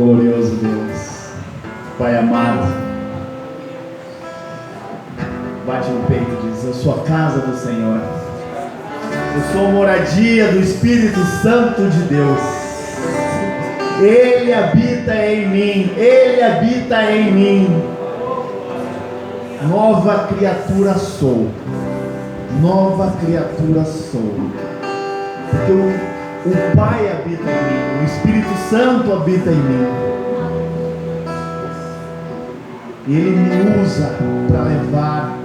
glorioso Deus. Pai amado, bate no peito e diz: eu sou a casa do Senhor, eu sou a moradia do Espírito Santo de Deus. Ele habita em mim, Ele habita em mim. Nova criatura sou, nova criatura sou, porque o Pai habita em mim, o Espírito Santo habita em mim, e Ele me usa para levar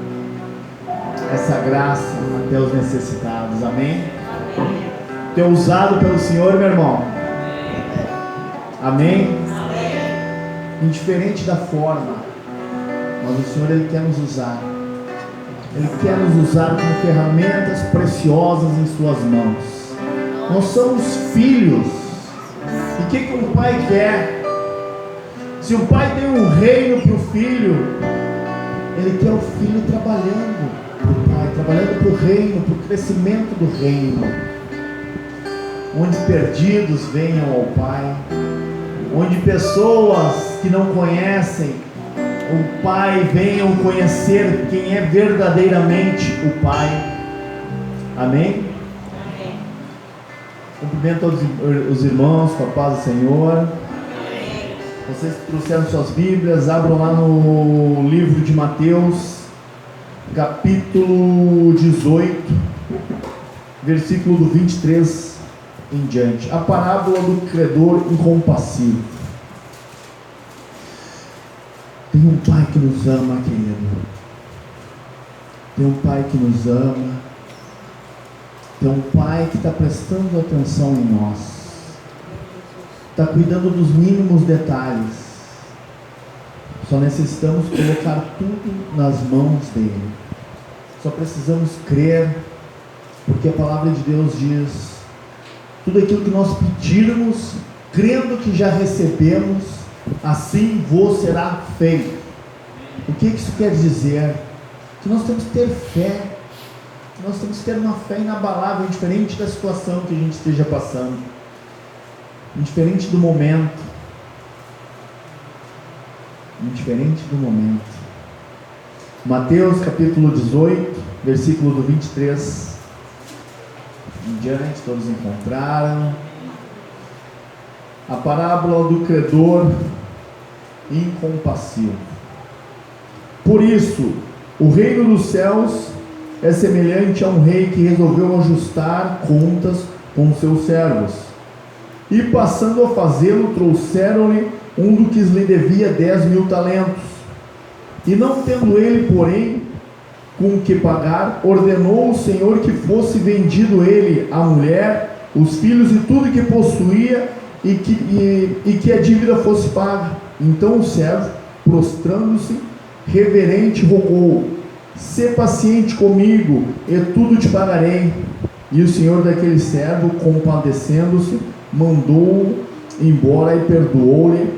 essa graça até os necessitados. Amém? Tu é usado pelo Senhor, meu irmão. Amém? Indiferente da forma, mas o Senhor, Ele quer nos usar. Ele quer nos usar como ferramentas preciosas em suas mãos. Nós somos filhos. E o que um pai quer? Se o pai tem um reino para o filho, ele quer o filho trabalhando para o pai, trabalhando para o reino, para o crescimento do reino, onde perdidos venham ao Pai, onde pessoas que não conhecem o Pai venham conhecer quem é verdadeiramente o Pai. Amém? Amém. Cumprimento os irmãos com a paz do Senhor. Amém. Vocês que trouxeram suas Bíblias, abram lá no livro de Mateus, capítulo 18, versículo do 23 em diante. A parábola do credor incompassivo. Tem um Pai que nos ama, querido. Tem um Pai que nos ama. Tem um Pai que está prestando atenção em nós. Está cuidando dos mínimos detalhes. Só necessitamos colocar tudo nas mãos dele. Só precisamos crer, porque a palavra de Deus diz: tudo aquilo que nós pedirmos, crendo que já recebemos, assim vos será feito. O que isso quer dizer? Que nós temos que ter fé, que nós temos que ter uma fé inabalável, indiferente da situação que a gente esteja passando, indiferente do momento, indiferente do momento. Mateus capítulo 18, versículo do 23 em diante, todos encontraram. A parábola do credor incompassivo. Por isso, o reino dos céus é semelhante a um rei que resolveu ajustar contas com seus servos. E passando a fazê-lo, trouxeram-lhe um do que lhe devia 10.000 talentos. E não tendo ele, porém, com o que pagar, ordenou o Senhor que fosse vendido ele, a mulher, os filhos e tudo que possuía, e que a dívida fosse paga. Então o servo, prostrando-se, reverente, rogou: sê paciente comigo, e tudo te pagarei. E o senhor daquele servo, compadecendo-se, mandou-o embora e perdoou-lhe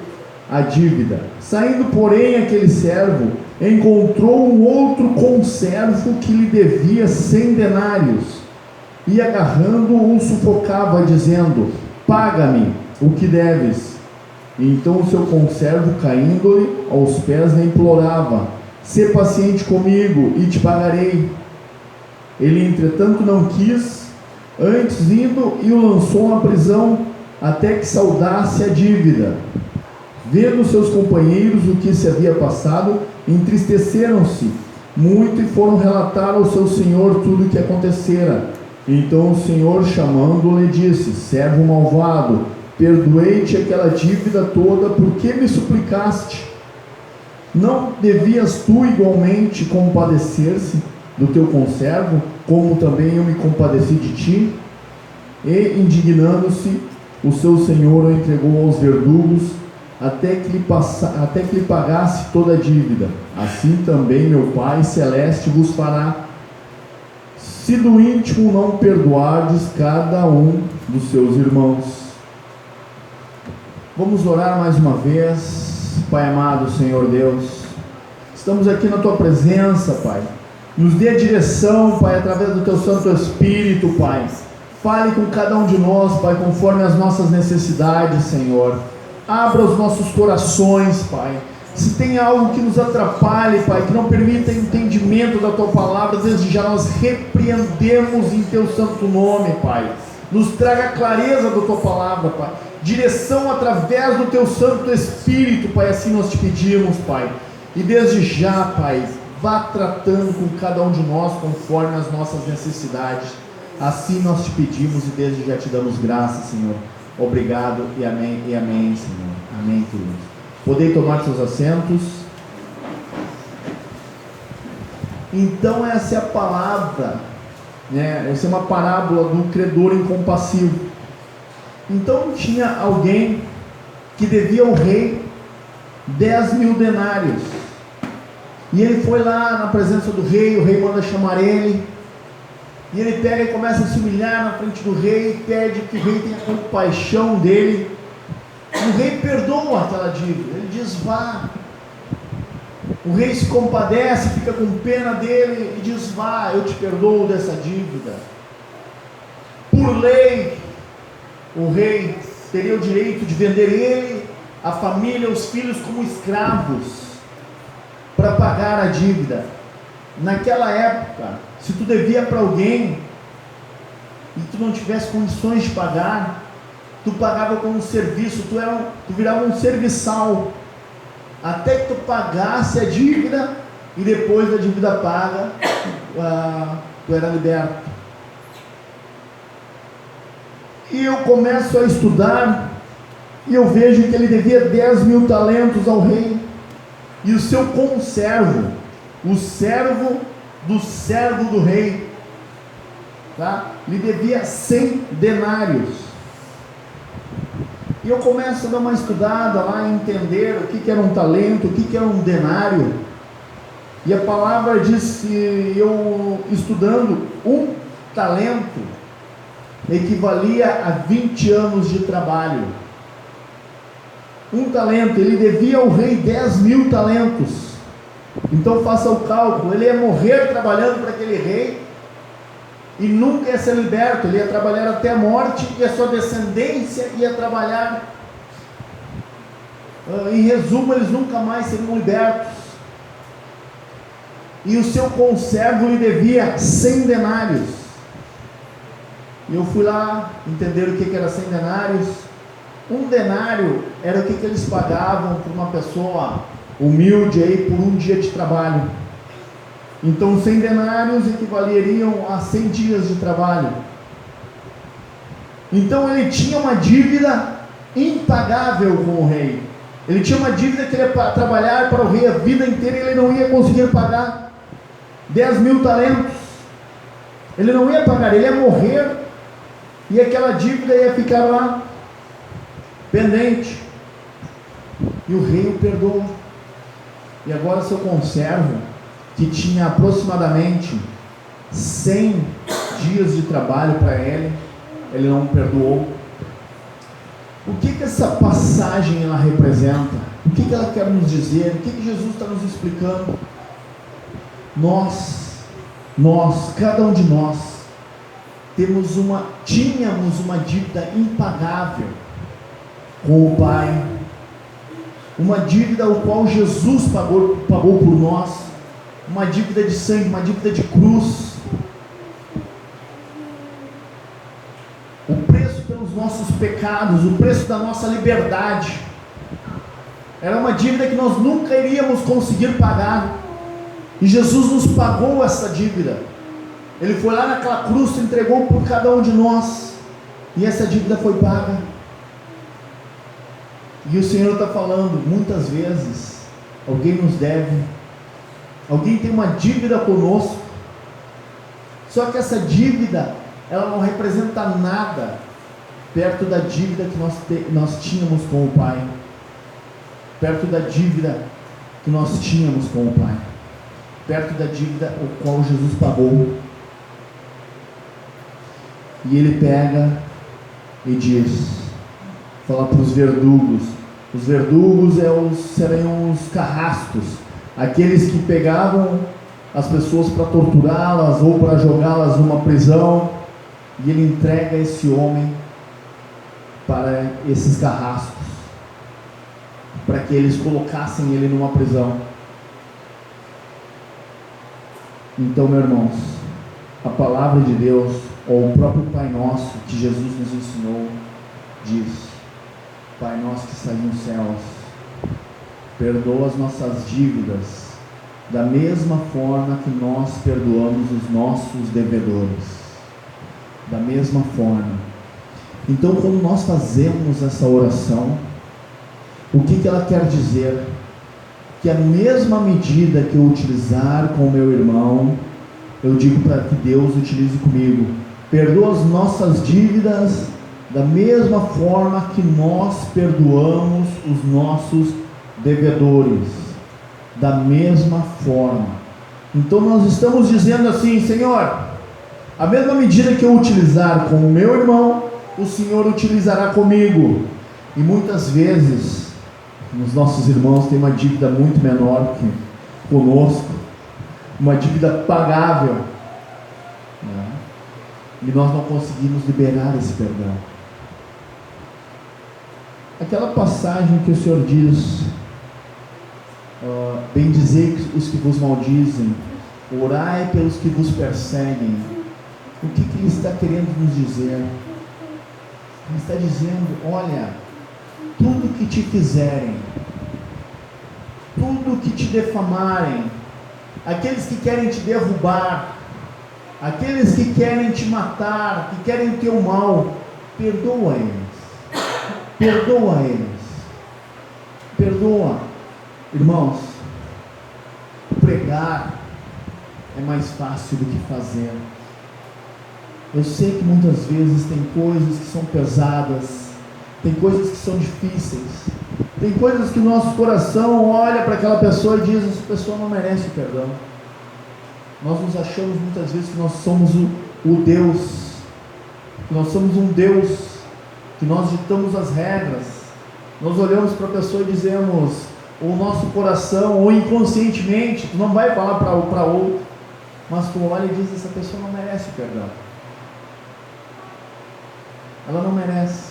a dívida. Saindo, porém, aquele servo encontrou um outro conservo que lhe devia 100 denários, e agarrando-o, o sufocava, dizendo: paga-me o que deves. E então o seu conservo, caindo-lhe aos pés, lhe implorava: sê paciente comigo e te pagarei. Ele, entretanto, não quis, antes indo e o lançou na prisão, até que saudasse a dívida. Vendo seus companheiros o que se havia passado, entristeceram-se muito e foram relatar ao seu senhor tudo o que acontecera. Então o senhor, chamando-o, lhe disse: servo malvado, perdoei-te aquela dívida toda, por que me suplicaste? Não devias tu igualmente compadecer-se do teu conservo, como também eu me compadeci de ti? E, indignando-se, o seu senhor o entregou aos verdugos, até que lhe pagasse toda a dívida. Assim também meu Pai Celeste vos fará, se do íntimo não perdoardes cada um dos seus irmãos. Vamos orar mais uma vez. Pai amado, Senhor Deus, estamos aqui na Tua presença, Pai. Nos dê a direção, Pai, através do Teu Santo Espírito, Pai. Fale com cada um de nós, Pai, conforme as nossas necessidades, Senhor. abra os nossos corações, Pai. Se tem algo que nos atrapalhe, Pai, que não permita entendimento da Tua palavra, desde já nós repreendemos em Teu santo nome, Pai. Nos traga clareza da Tua palavra, Pai. Direção através do Teu Santo Espírito, Pai, assim nós te pedimos, Pai. E desde já, Pai, vá tratando com cada um de nós conforme as nossas necessidades. Assim nós te pedimos e desde já te damos graça, Senhor. Obrigado e amém, Senhor. Amém, queridos. Podem tomar seus assentos. Então essa é a palavra, né? Essa é uma parábola do credor incompassivo. Então tinha alguém que devia ao rei 10.000 denários. E ele foi lá na presença do rei, o rei manda chamar ele. E ele pega e começa a se humilhar na frente do rei e pede que o rei tenha compaixão dele. O rei perdoa aquela dívida, ele diz: vá. O rei se compadece, fica com pena dele e diz: vá, eu te perdoo dessa dívida. Por lei, o rei teria o direito de vender ele, a família, os filhos como escravos para pagar a dívida. Naquela época, se tu devia para alguém e tu não tivesse condições de pagar, tu pagava com um serviço, tu virava um serviçal, até que tu pagasse a dívida, e depois da dívida paga, tu era liberto. E eu começo a estudar, e eu vejo que ele devia 10.000 talentos ao rei, e o seu conservo, o servo do rei, tá? Lhe devia 100 denários. E eu começo a dar uma estudada lá, a entender o que era um talento, o que era um denário. E a palavra diz que eu estudando, um talento equivalia a 20 anos de trabalho. Um talento, ele devia ao rei 10.000 talentos. Então faça o cálculo, ele ia morrer trabalhando para aquele rei e nunca ia ser liberto. Ele ia trabalhar até a morte e a sua descendência ia trabalhar. Em resumo, eles nunca mais seriam libertos. E o seu conservo lhe devia 100 denários. E eu fui lá entender o que era 100 denários. Um denário era o que eles pagavam por uma pessoa humilde aí por um dia de trabalho. Então 100 denários equivaleriam a 100 dias de trabalho. Então ele tinha uma dívida impagável com o rei. Ele tinha uma dívida que ele ia trabalhar para o rei a vida inteira e ele não ia conseguir pagar. 10.000 talentos. Ele não ia pagar, ele ia morrer e aquela dívida ia ficar lá pendente. E o rei o perdoou. E agora seu conservo, que tinha aproximadamente 100 dias de trabalho para ele não perdoou. O que essa passagem ela representa? O que ela quer nos dizer? O que Jesus está nos explicando? Nós, cada um de nós, tínhamos uma dívida impagável com o Pai, uma dívida ao qual Jesus pagou por nós, uma dívida de sangue, uma dívida de cruz. O preço pelos nossos pecados, o preço da nossa liberdade, era uma dívida que nós nunca iríamos conseguir pagar, e Jesus nos pagou essa dívida. Ele foi lá naquela cruz, se entregou por cada um de nós, e essa dívida foi paga. E o Senhor está falando, muitas vezes, alguém nos deve, alguém tem uma dívida conosco, só que essa dívida, ela não representa nada, perto da dívida que nós tínhamos com o Pai, perto da dívida que nós tínhamos com o Pai, perto da dívida o qual Jesus pagou. E ele pega e diz, fala para os verdugos seriam os carrascos, aqueles que pegavam as pessoas para torturá-las ou para jogá-las numa prisão, e ele entrega esse homem para esses carrascos. para que eles colocassem ele numa prisão. Então, meus irmãos, a palavra de Deus, ou o próprio Pai Nosso que Jesus nos ensinou, diz: Pai nosso que estás nos céus, perdoa as nossas dívidas da mesma forma que nós perdoamos os nossos devedores. Da mesma forma. Então, quando nós fazemos essa oração, o que ela quer dizer? Que a mesma medida que eu utilizar com o meu irmão, eu digo para que Deus utilize comigo. Perdoa as nossas dívidas da mesma forma que nós perdoamos os nossos devedores. Da mesma forma. Então nós estamos dizendo assim: Senhor, a mesma medida que eu utilizar com o meu irmão, o Senhor utilizará comigo. E muitas vezes os nossos irmãos têm uma dívida muito menor que conosco, uma dívida pagável, né? E nós não conseguimos liberar esse perdão. Aquela passagem que o Senhor diz: bendizei os que vos maldizem, orai pelos que vos perseguem. O que Ele está querendo nos dizer? Ele está dizendo: olha, tudo que te fizerem, tudo que te defamarem, aqueles que querem te derrubar, aqueles que querem te matar, que querem o teu mal, perdoa eles. Perdoa eles. Perdoa. Irmãos, pregar é mais fácil do que fazer. Eu sei que muitas vezes tem coisas que são pesadas, tem coisas que são difíceis, tem coisas que o nosso coração olha para aquela pessoa e diz: essa pessoa não merece perdão. Nós nos achamos muitas vezes que nós somos o Deus, que nós somos um Deus, que nós ditamos as regras. Nós olhamos para a pessoa e dizemos, o nosso coração, ou inconscientemente, tu não vai falar para outro, mas tu olha e diz: essa pessoa não merece perdão. Ela não merece.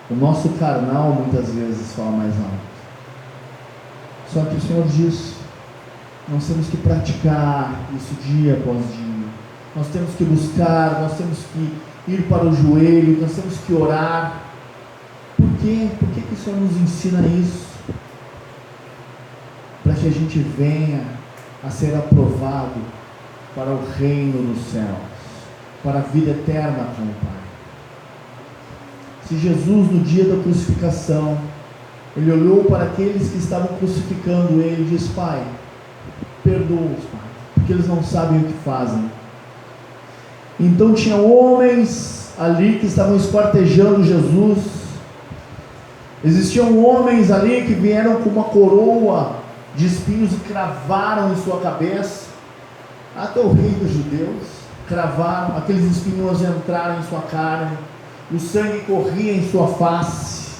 O nosso carnal muitas vezes fala mais alto. Só que o Senhor diz: nós temos que praticar isso dia após dia. Nós temos que buscar, nós temos que ir para o joelho, nós temos que orar. Por quê? Por que o Senhor nos ensina isso? Para que a gente venha a ser aprovado para o reino dos céus, para a vida eterna com o Pai. Se Jesus, no dia da crucificação, Ele olhou para aqueles que estavam crucificando Ele e disse: Pai, perdoa-os, Pai, porque eles não sabem o que fazem. Então tinha homens ali que estavam esquartejando Jesus. Existiam homens ali que vieram com uma coroa de espinhos e cravaram em sua cabeça. Até o rei dos judeus cravaram, aqueles espinhos entraram em sua carne, o sangue corria em sua face.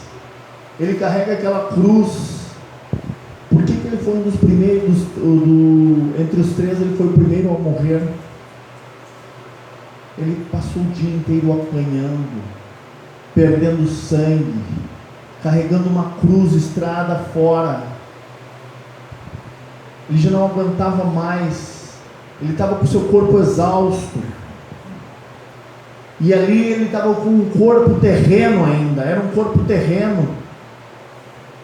Ele carrega aquela cruz. Por que ele foi um dos primeiros, entre os três ele foi o primeiro a morrer? Ele passou o dia inteiro apanhando, perdendo sangue, carregando uma cruz estrada fora. Ele já não aguentava mais, ele estava com o seu corpo exausto, e ali ele estava com um corpo terreno ainda, era um corpo terreno.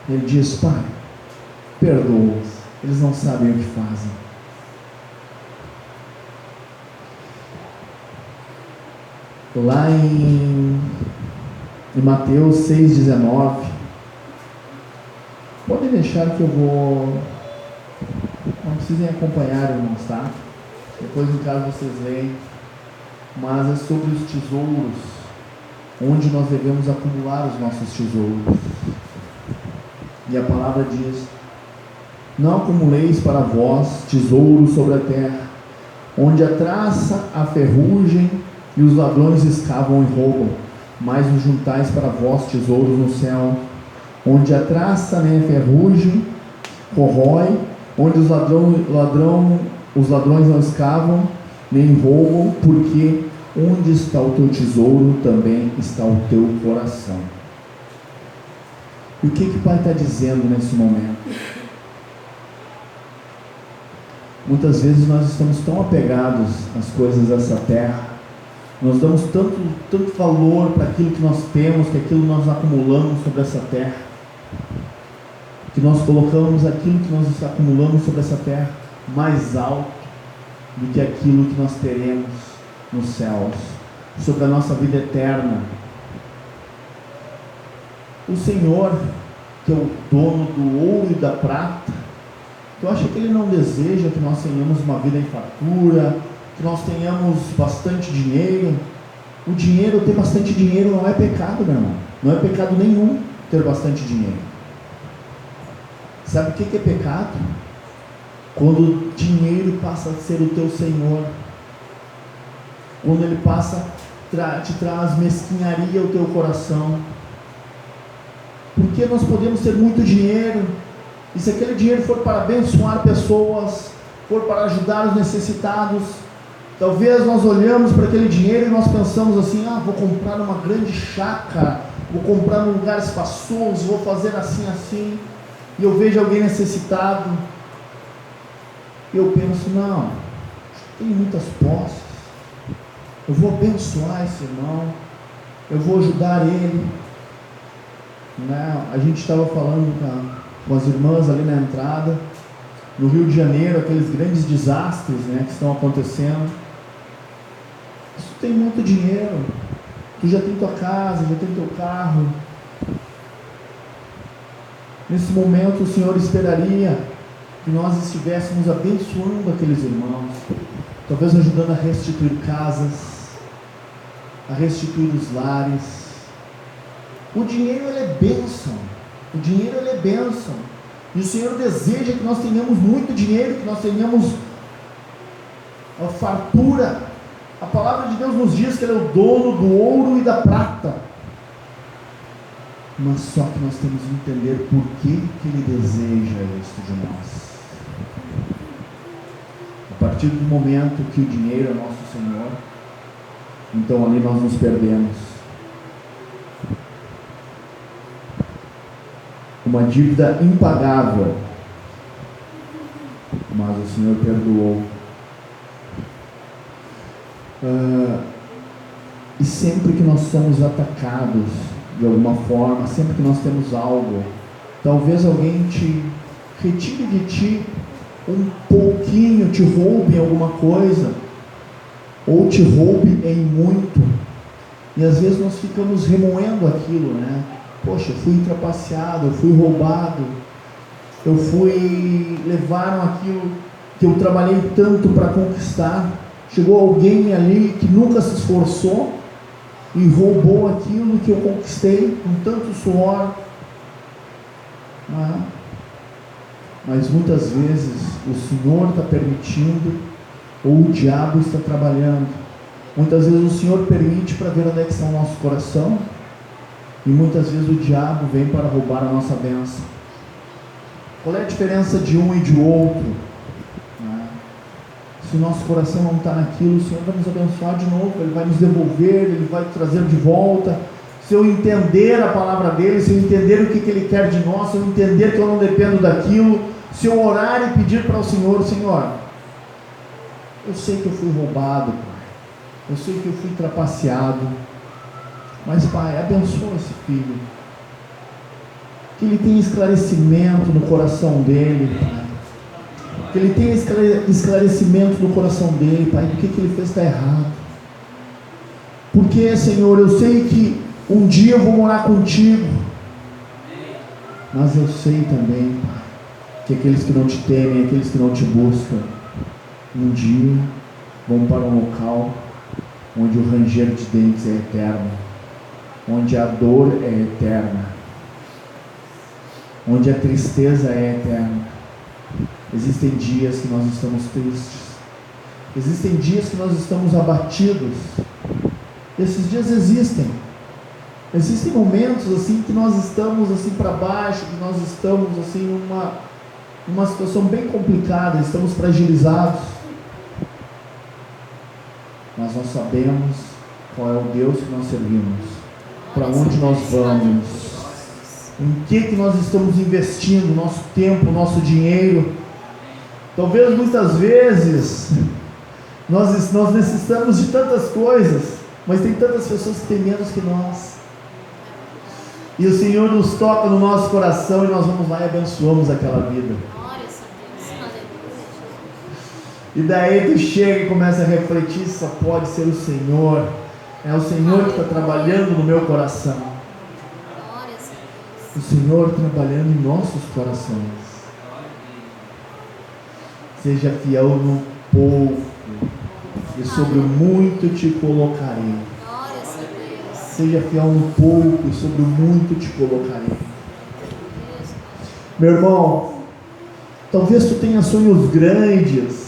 Ele diz: Pai, perdoa-os, eles não sabem o que fazem. Lá em Mateus 6,19, podem deixar que eu vou, não precisem acompanhar, irmãos, tá? Depois em casa vocês leem, mas é sobre os tesouros, onde nós devemos acumular os nossos tesouros. E a palavra diz: não acumuleis para vós tesouros sobre a terra, onde a traça, a ferrugem e os ladrões escavam e roubam, mas os juntais para vós tesouros no céu, onde a traça nem a ferrugem corrói, onde os ladrões não escavam nem roubam, porque onde está o teu tesouro, também está o teu coração. E o que o Pai está dizendo nesse momento? Muitas vezes nós estamos tão apegados às coisas dessa terra, nós damos tanto valor para aquilo que nós temos, que aquilo nós acumulamos sobre essa terra, que nós colocamos aquilo que nós acumulamos sobre essa terra mais alto do que aquilo que nós teremos nos céus, sobre a nossa vida eterna. O Senhor, que é o dono do ouro e da prata, tu acha que Ele não deseja que nós tenhamos uma vida em fartura, que nós tenhamos bastante dinheiro? O dinheiro, ter bastante dinheiro não é pecado, meu irmão. Não é pecado nenhum ter bastante dinheiro. Sabe o que é pecado? Quando o dinheiro passa a ser o teu Senhor, quando ele passa, te traz mesquinharia ao teu coração. Porque nós podemos ter muito dinheiro, e se aquele dinheiro for para abençoar pessoas, for para ajudar os necessitados, talvez nós olhamos para aquele dinheiro e nós pensamos assim: vou comprar uma grande chácara, vou comprar um lugar espaçoso, vou fazer assim, e eu vejo alguém necessitado, e eu penso: não, tem muitas posses, eu vou abençoar esse irmão, eu vou ajudar ele. A gente estava falando com as irmãs ali na entrada, no Rio de Janeiro, aqueles grandes desastres, que estão acontecendo. Se tu tem muito dinheiro, tu já tem tua casa, já tem teu carro, nesse momento o Senhor esperaria que nós estivéssemos abençoando aqueles irmãos, talvez ajudando a restituir casas, a restituir os lares. O dinheiro, ele é bênção. O dinheiro, ele é bênção. E o Senhor deseja que nós tenhamos muito dinheiro, que nós tenhamos a fartura. A palavra de Deus nos diz que Ele é o dono do ouro e da prata. Mas só que nós temos que entender por que Ele deseja isso de nós. A partir do momento que o dinheiro é nosso Senhor, então ali nós nos perdemos. Uma dívida impagável, mas o Senhor perdoou. E sempre que nós somos atacados de alguma forma, sempre que nós temos algo, talvez alguém te retire de ti um pouquinho, te roube em alguma coisa, ou te roube em muito, e às vezes nós ficamos remoendo aquilo, Poxa, eu fui trapaceado, eu fui roubado, levaram aquilo que eu trabalhei tanto para conquistar. Chegou alguém ali que nunca se esforçou e roubou aquilo que eu conquistei com tanto suor. Mas muitas vezes o Senhor está permitindo, ou o diabo está trabalhando. Muitas vezes o Senhor permite para ver onde é que está o nosso coração, e muitas vezes o diabo vem para roubar a nossa bênção. Qual é a diferença de um e de outro? Se o nosso coração não está naquilo, o Senhor vai nos abençoar de novo, Ele vai nos devolver, Ele vai trazer de volta. Se eu entender a palavra dEle, se eu entender o que Ele quer de nós, se eu entender que eu não dependo daquilo, se eu orar e pedir para o Senhor: Senhor, eu sei que eu fui roubado, Pai, eu sei que eu fui trapaceado, mas Pai, abençoa esse filho, que ele tenha esclarecimento no coração dele, Pai, que ele tenha esclarecimento no coração dele, Pai, do que ele fez está errado. Porque, Senhor, eu sei que um dia eu vou morar contigo, mas eu sei também, Pai, que aqueles que não te temem, aqueles que não te buscam, um dia vão para um local onde o ranger de dentes é eterno, onde a dor é eterna, onde a tristeza é eterna. Existem dias que nós estamos tristes, existem dias que nós estamos abatidos. Esses dias existem momentos assim que nós estamos assim para baixo, que nós estamos assim numa situação bem complicada, estamos fragilizados, mas nós sabemos qual é o Deus que nós servimos, para onde nós vamos, Em que nós estamos investindo nosso tempo, nosso dinheiro? Talvez muitas vezes nós necessitamos de tantas coisas, mas tem tantas pessoas que têm menos que nós. E o Senhor nos toca no nosso coração e nós vamos lá e abençoamos aquela vida. E daí tu chega e começa a refletir, só pode ser o Senhor. É o Senhor que está trabalhando no meu coração. O Senhor trabalhando em nossos corações. Seja fiel no pouco, e sobre o muito te colocarei. Seja fiel no pouco, e sobre o muito te colocarei. Meu irmão, talvez tu tenha sonhos grandes,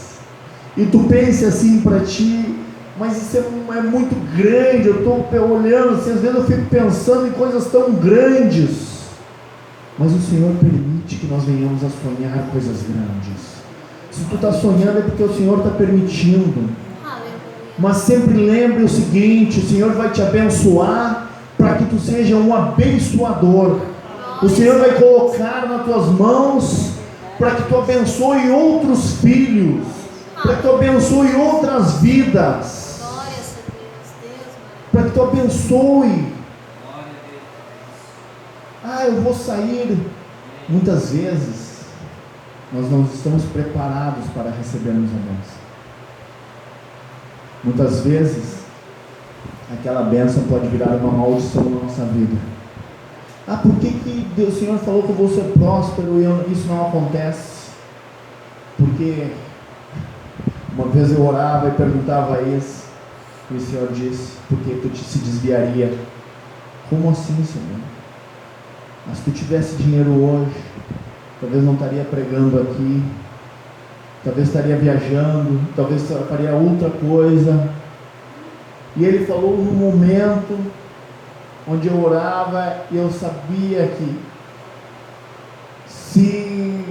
e tu pense assim para ti, mas isso é muito grande, eu estou olhando assim, às vezes eu fico pensando em coisas tão grandes, mas o Senhor permite que nós venhamos a sonhar coisas grandes. Se tu está sonhando é porque o Senhor está permitindo. Mas sempre lembre o seguinte: o Senhor vai te abençoar para que tu seja um abençoador. O Senhor vai colocar nas tuas mãos para que tu abençoe outros filhos, para que tu abençoe outras vidas, para que tu abençoe. Eu vou sair. Muitas vezes nós não estamos preparados para recebermos a bênção. Muitas vezes aquela bênção pode virar uma maldição na nossa vida. Por que o Senhor falou que eu vou ser próspero e isso não acontece? Porque uma vez eu orava e perguntava a isso, e o Senhor disse: porque tu se desviaria? Como assim, Senhor? Mas se tu tivesse dinheiro hoje, talvez não estaria pregando aqui, talvez estaria viajando, talvez faria outra coisa. E Ele falou num momento onde eu orava e eu sabia que se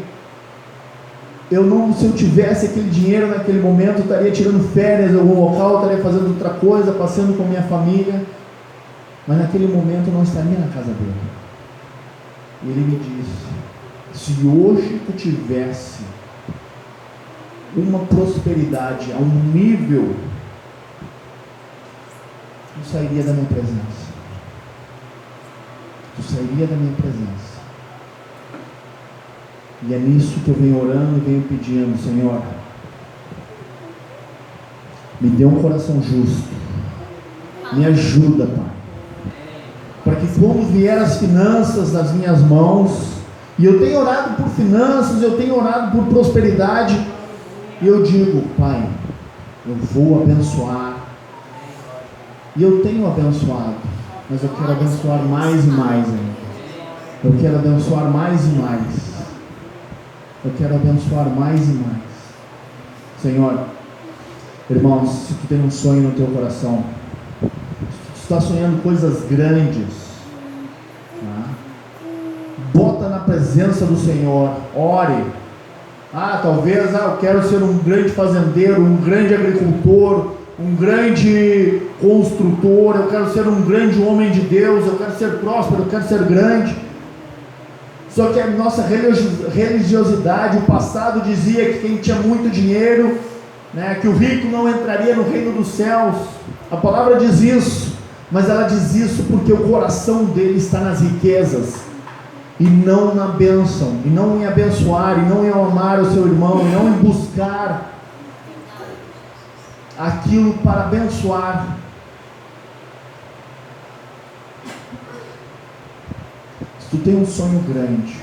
eu tivesse aquele dinheiro naquele momento, eu estaria tirando férias em algum local, estaria fazendo outra coisa, passeando com minha família, mas naquele momento eu não estaria na casa dele. E Ele me disse: se hoje tu tivesse uma prosperidade a um nível, tu sairia da minha presença. Tu sairia da minha presença. E é nisso que eu venho orando e venho pedindo: Senhor, me dê um coração justo, me ajuda, Pai, para que quando vier as finanças nas minhas mãos, e eu tenho orado por finanças, eu tenho orado por prosperidade, e eu digo: Pai, eu vou abençoar, e eu tenho abençoado, mas eu quero abençoar mais e mais ainda. Eu quero abençoar mais e mais. Eu quero abençoar mais e mais. Senhor, irmãos, se tu tem um sonho no teu coração, se tu está sonhando coisas grandes, bota na presença do Senhor, ore. Talvez eu quero ser um grande fazendeiro, um grande agricultor, um grande construtor, eu quero ser um grande homem de Deus, eu quero ser próspero, eu quero ser grande. Só que a nossa religiosidade, o passado dizia que quem tinha muito dinheiro, que o rico não entraria no reino dos céus. A palavra diz isso, mas ela diz isso porque o coração dele está nas riquezas, e não na bênção, e não em abençoar, e não em amar o seu irmão, e não em buscar aquilo para abençoar. Se tu tem um sonho grande,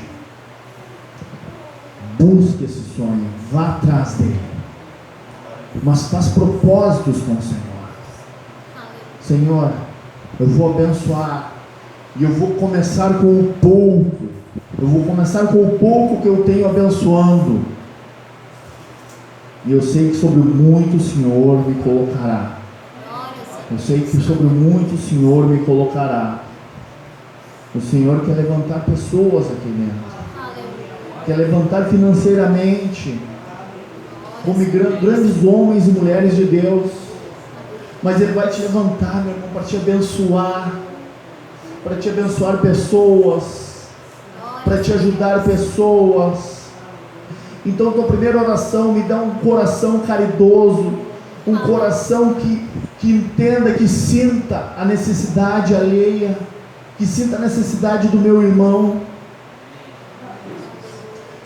busque esse sonho, vá atrás dele, mas faz propósitos com o Senhor. Senhor, eu vou abençoar, e eu vou começar com o pouco, eu vou começar com o pouco que eu tenho abençoando, e eu sei que sobre o muito o Senhor me colocará. Eu sei que sobre o muito o Senhor me colocará. O Senhor quer levantar pessoas aqui dentro, quer levantar financeiramente, como grandes homens e mulheres de Deus, mas Ele vai te levantar, meu irmão, para te abençoar pessoas, para te ajudar pessoas. Então, tua primeira oração, me dá um coração caridoso, um coração que entenda, que sinta a necessidade alheia, que sinta a necessidade do meu irmão.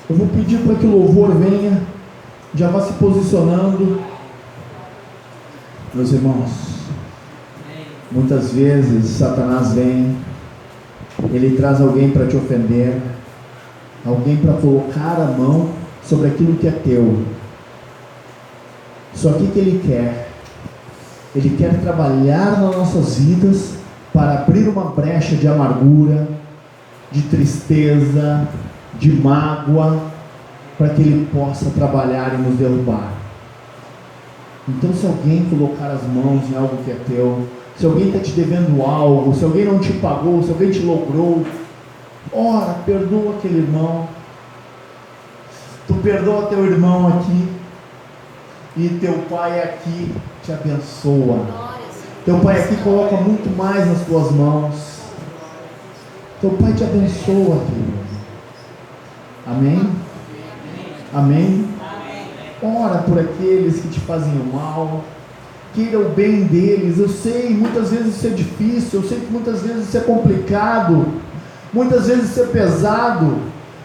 Eu vou pedir para que o louvor venha, já vá se posicionando. Meus irmãos, muitas vezes Satanás vem, ele traz alguém para te ofender, alguém para colocar a mão sobre aquilo que é teu. Só que o que ele quer? Ele quer trabalhar nas nossas vidas para abrir uma brecha de amargura, de tristeza, de mágoa, para que ele possa trabalhar e nos derrubar. Então, se alguém colocar as mãos em algo que é teu, se alguém está te devendo algo, se alguém não te pagou, se alguém te logrou, ora, perdoa aquele irmão. Tu perdoa teu irmão aqui, e teu pai aqui te abençoa. Teu pai aqui coloca muito mais nas tuas mãos. Teu pai te abençoa, querido. Amém? Amém? Ora por aqueles que te fazem o mal, queira o bem deles. Eu sei, muitas vezes isso é difícil, eu sei que muitas vezes isso é complicado, muitas vezes isso é pesado,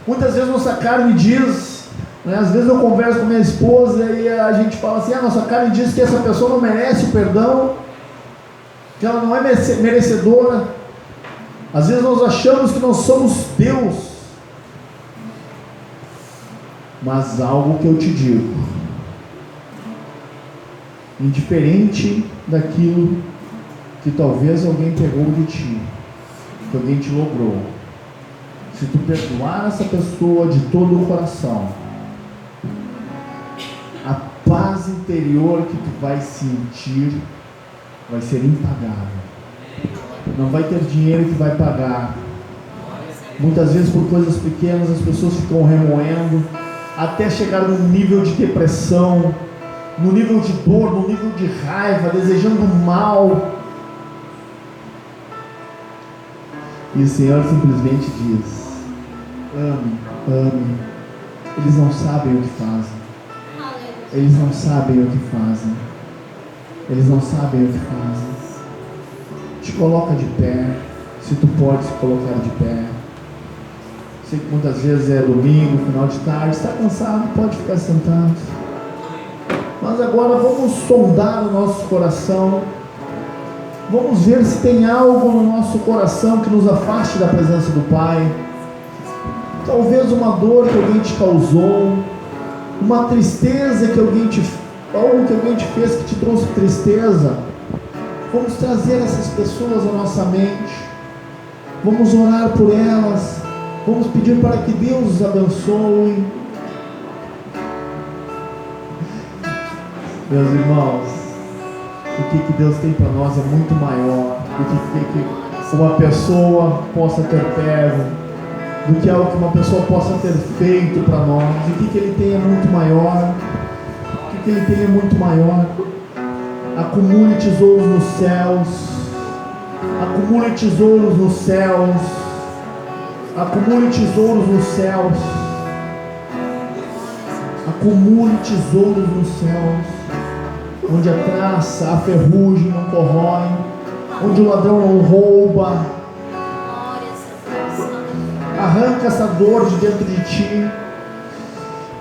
muitas vezes nossa carne diz, né? Às vezes eu converso com minha esposa e a gente fala assim, a nossa carne diz que essa pessoa não merece o perdão, que ela não é merecedora. Às vezes nós achamos que nós somos Deus. Mas algo que eu te digo, indiferente daquilo que talvez alguém pegou de ti, que alguém te logrou, se tu perdoar essa pessoa de todo o coração, a paz interior que tu vai sentir vai ser impagável. Não vai ter dinheiro que vai pagar. Muitas vezes por coisas pequenas as pessoas ficam remoendo, até chegar num nível de depressão, no nível de dor, no nível de raiva, desejando mal. E o Senhor simplesmente diz: ame, ame. Eles não sabem o que fazem. Eles não sabem o que fazem. Eles não sabem o que fazem. Te coloca de pé, se tu pode se colocar de pé. Sei que muitas vezes é domingo, final de tarde, está cansado, pode ficar sentado. Mas agora vamos sondar o nosso coração. Vamos ver se tem algo no nosso coração que nos afaste da presença do Pai. Talvez uma dor que alguém te causou, uma tristeza que alguém te, algo que alguém te fez que te trouxe tristeza. Vamos trazer essas pessoas à nossa mente. Vamos orar por elas. Vamos pedir para que Deus os abençoe. Meus irmãos, o que Deus tem para nós é muito maior do que uma pessoa possa ter pego, do que algo que uma pessoa possa ter feito para nós. O que Ele tem é muito maior. O que Ele tem é muito maior. Acumule tesouros nos céus. Acumule tesouros nos céus. Acumule tesouros nos céus. Acumule tesouros nos céus, onde a traça, a ferrugem não corrói, onde o ladrão não rouba. Arranca essa dor de dentro de ti.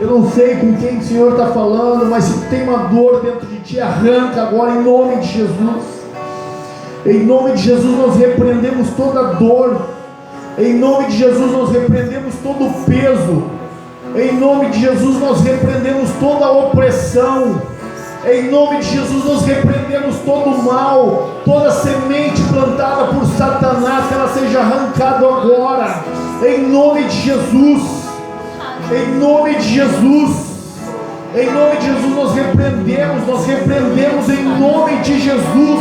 Eu não sei com quem o Senhor está falando, mas se tem uma dor dentro de ti, arranca agora em nome de Jesus. Em nome de Jesus nós repreendemos toda dor. Em nome de Jesus nós repreendemos todo o peso. Em nome de Jesus nós repreendemos toda a opressão. Em nome de Jesus nós repreendemos todo o mal, toda semente plantada por Satanás, que ela seja arrancada agora. Em nome de Jesus. Em nome de Jesus. Em nome de Jesus nós repreendemos em nome de Jesus.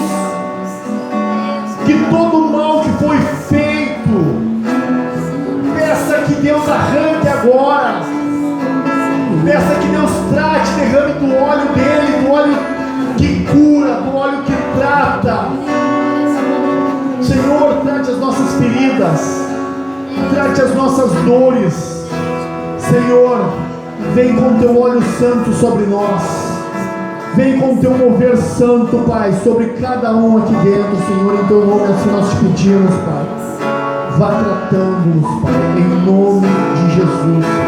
Que todo o mal que foi feito, peça que Deus arranque agora. Peça que Deus trate, derrame do óleo dele, do óleo que cura, do óleo que trata. Senhor, trate as nossas feridas. trate as nossas dores. Senhor, vem com teu óleo santo sobre nós. Vem com teu mover santo, Pai, sobre cada um aqui dentro, Senhor. Em teu nome assim nós te pedimos, Pai. Vá tratando-nos, Pai, em nome de Jesus.